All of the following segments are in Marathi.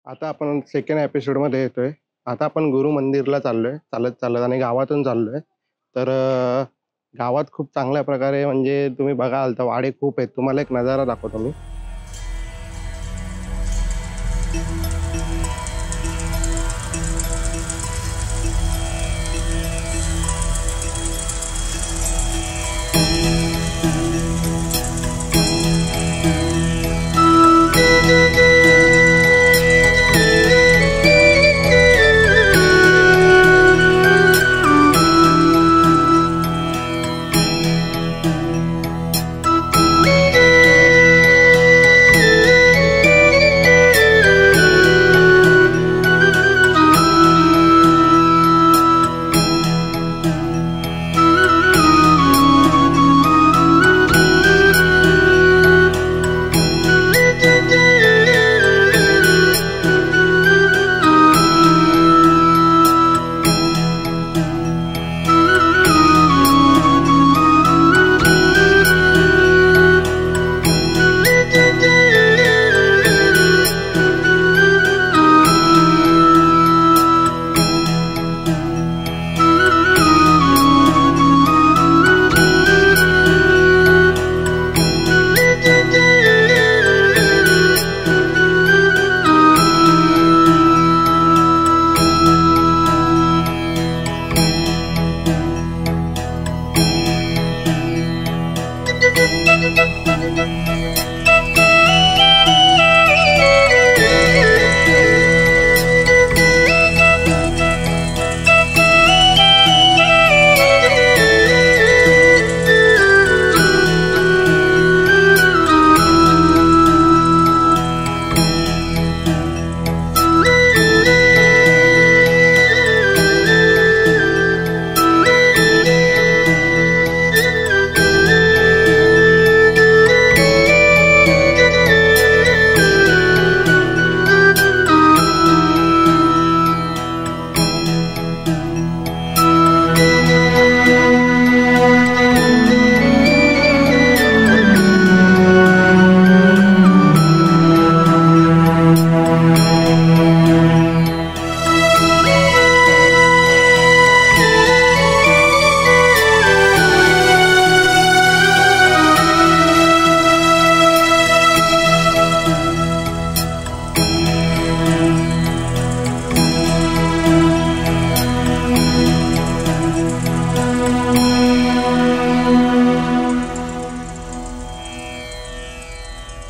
आता आपण सेकंड एपिसोडमध्ये येतोय. आता आपण गुरु मंदिरला चाललोय, चालत-चालत आणि गावातून चाललोय. तर गावात खूप चांगल्या प्रकारे म्हणजे तुम्ही बघाल तर वाडे खूप आहेत. तुम्हाला एक नजारा दाखवतो मी.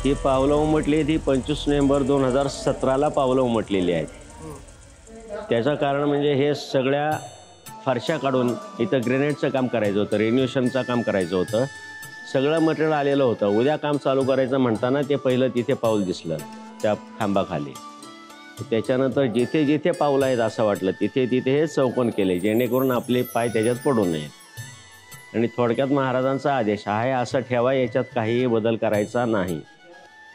ही पावलं उमटली ती 25 नोव्हेंबर 2017ला पावलं उमटलेली आहेत. त्याचं कारण म्हणजे हे सगळ्या फारशा काढून इथं ग्रेनेडचं काम करायचं होतं, रिन्युएशनचं काम करायचं होतं. सगळं मटेरियल आलेलं होतं. उद्या काम चालू करायचं म्हणताना ते पहिलं तिथे पाऊल दिसलं त्या खांबाखाली. त्याच्यानंतर जिथे जिथे पाऊल आहेत असं वाटलं तिथे तिथे हे चौकोन केले जेणेकरून आपले पाय त्याच्यात पडू नयेत. आणि थोडक्यात महाराजांचा आदेश आहे असं ठेवा, याच्यात काहीही बदल करायचा नाही.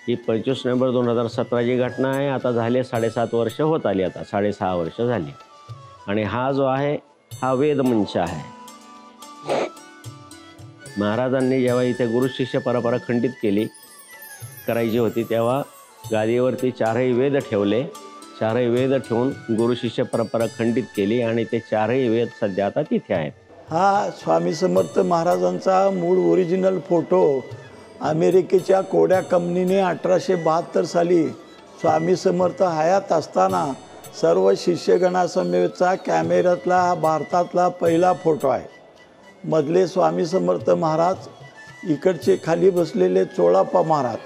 ही 25 नोव्हेंबर 2017ची घटना आहे. आता झाले 7.5 वर्ष होत आली, आता 6.5 वर्ष झाली. आणि हा जो आहे हा वेदमंच आहे. महाराजांनी जेव्हा इथे गुरु शिष्य परंपरा खंडित करायची होती तेव्हा गादीवरती 4ही वेद ठेवले. 4ही वेद ठेवून गुरु शिष्य परंपरा खंडित केली आणि ते 4ही वेद सध्या आता तिथे आहेत. हा स्वामी समर्थ महाराजांचा मूळ ओरिजिनल फोटो अमेरिकेच्या कोड्या कंपनीने 1872 साली स्वामी समर्थ हयात असताना सर्व शिष्यगणासमवेतचा कॅमेऱ्यातला हा भारतातला पहिला फोटो आहे. मधले स्वामी समर्थ महाराज, इकडचे खाली बसलेले चोळाप्पा महाराज.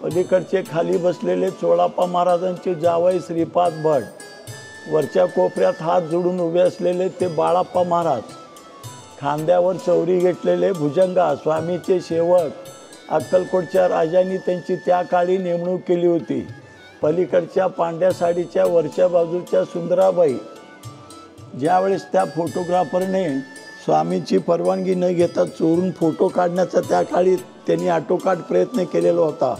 पलीकडचे खाली बसलेले चोळाप्पा महाराजांचे जावई श्रीपाद भट. वरच्या कोपऱ्यात हात जोडून उभे असलेले ते बाळाप्पा महाराज. खांद्यावर चौरी घेतलेले भुजंगा स्वामीचे सेवक. अक्कलकोटच्या राजांनी त्यांची त्या काळी नेमणूक केली होती. पलीकडच्या पांढऱ्या साडीच्या वरच्या बाजूच्या सुंदराबाई. ज्यावेळेस त्या फोटोग्राफरने स्वामींची परवानगी न घेता चोरून फोटो काढण्याचा त्या काळी त्यांनी आटोकाट प्रयत्न केलेला होता,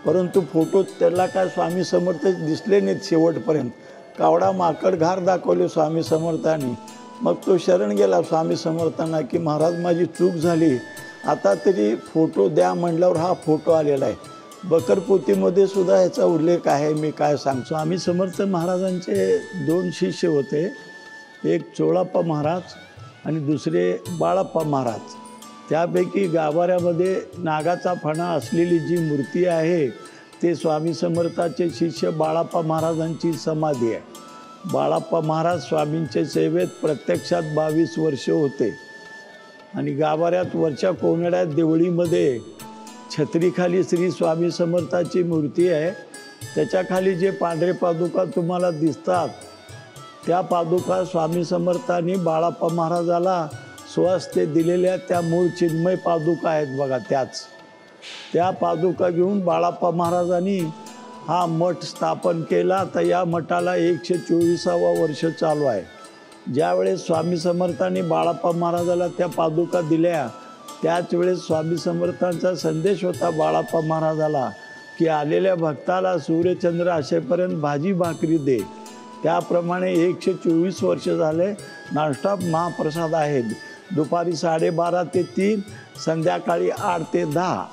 परंतु फोटो त्याला काय स्वामी समर्थ दिसले नाहीत शेवटपर्यंत. कावडा माकड घार दाखवले स्वामी समर्थांनी. मग तो शरण गेला स्वामी समर्थांना की महाराज माझी चूक झाली, आता तरी फोटो द्या म्हणल्यावर हा फोटो आलेला आहे. बकरपोतीमध्ये सुद्धा ह्याचा उल्लेख आहे. मी काय सांगतो, आम्ही समर्थ महाराजांचे 2 शिष्य होते, एक चोळाप्पा महाराज आणि दुसरे बाळाप्पा महाराज. त्यापैकी गाभाऱ्यामध्ये नागाचा फणा असलेली जी मूर्ती आहे ते स्वामी समर्थाचे शिष्य बाळाप्पा महाराजांची समाधी आहे. बाळाप्पा महाराज स्वामींच्या सेवेत प्रत्यक्षात 22 वर्ष होते आणि गाभाऱ्यात वरच्या कोनड्यात देवळीमध्ये छत्रीखाली श्री स्वामी समर्थाची मूर्ती आहे. त्याच्याखाली जे पांढरे पादुका तुम्हाला दिसतात त्या पादुका स्वामी समर्थांनी बाळाप्पा महाराजाला स्वहस्ते दिलेल्या त्या मूळ चिन्मय पादुका आहेत बघा. त्या पादुका घेऊन बाळाप्पा महाराजांनी हा मठ स्थापन केला. तर या मठाला 124वा वर्ष चालू आहे. ज्यावेळेस स्वामी समर्थांनी बाळाप्पा महाराजाला त्या पादुका दिल्या त्याच वेळेस स्वामी समर्थांचा संदेश होता बाळाप्पा महाराजाला की आलेल्या भक्ताला सूर्यचंद्र असेपर्यंत भाजी भाकरी दे. त्याप्रमाणे 124 वर्ष झाले नॉनस्टॉप महाप्रसाद आहेत. दुपारी 12:30 ते 3, संध्याकाळी 8 ते 10.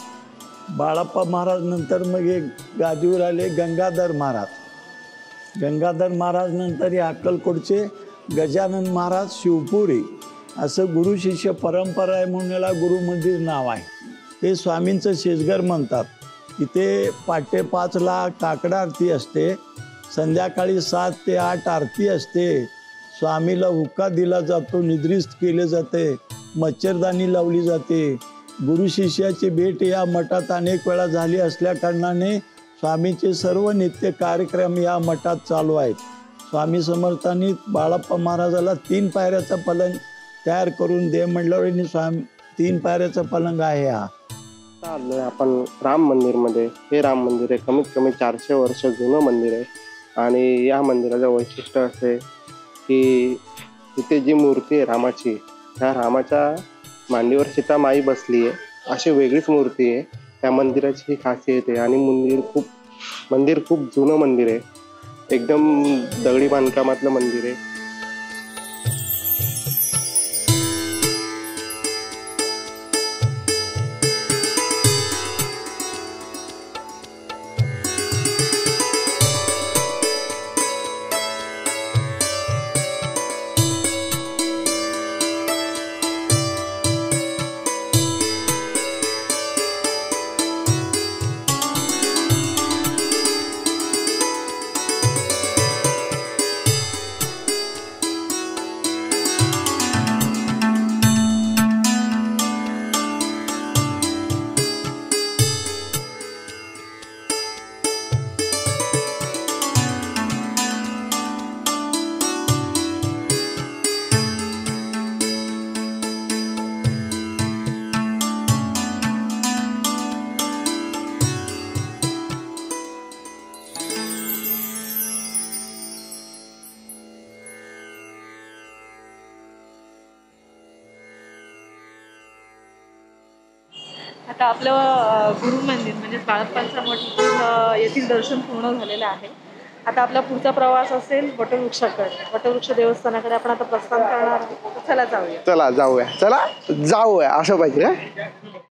बाळाप्पा महाराज नंतर मग एक गादीवर आले गंगाधर महाराज. गंगाधर महाराज नंतर हे अक्कलकोटचे गजानन महाराज शिवपुरी. असं गुरु शिष्य परंपरा आहे म्हणून याला गुरु मंदिर नाव आहे. हे स्वामींचं शेजघर म्हणतात. इथे पहाटे 5ला काकडा आरती असते, संध्याकाळी 7 ते 8 आरती असते. स्वामीला हुक्का दिला जातो, निद्रिस्त केले जाते, मच्छरदाणी लावली जाते. गुरु शिष्याची भेट या मठात अनेक वेळा झाली असल्या कारणाने स्वामीचे सर्व नित्य कार्यक्रम या मठात चालू आहेत. स्वामी समर्थांनी बाळाप्पा महाराजाला 3 पायऱ्याचा पलंग तयार करून दे म्हटल्यावर स्वामी 3 पायऱ्याचा पलंग आहे हा. आलोय आपण राम मंदिरमध्ये. हे राम मंदिर आहे, कमीत कमी 400 वर्ष जुनं मंदिर आहे. आणि या मंदिराचं वैशिष्ट्य असे की इथे जी मूर्ती आहे रामाची, त्या रामाच्या मांडीवर सीतामाई बसली आहे अशी वेगळीच मूर्ती आहे. त्या मंदिराची ही खासियत आहे. आणि मंदिर खूप जुनं मंदिर आहे, एकदम दगडी बांधकामातलं मंदिर आहे. आता आपलं गुरु मंदिर म्हणजे बाळप्पांचा मठ येथील दर्शन पूर्ण झालेलं आहे. आता आपला पुढचा प्रवास असेल वटवृक्षाकडे. वटवृक्ष देवस्थानाकडे आपण आता प्रस्थान करणार आहोत. चला जाऊया चला जाऊया असं पाहिजे.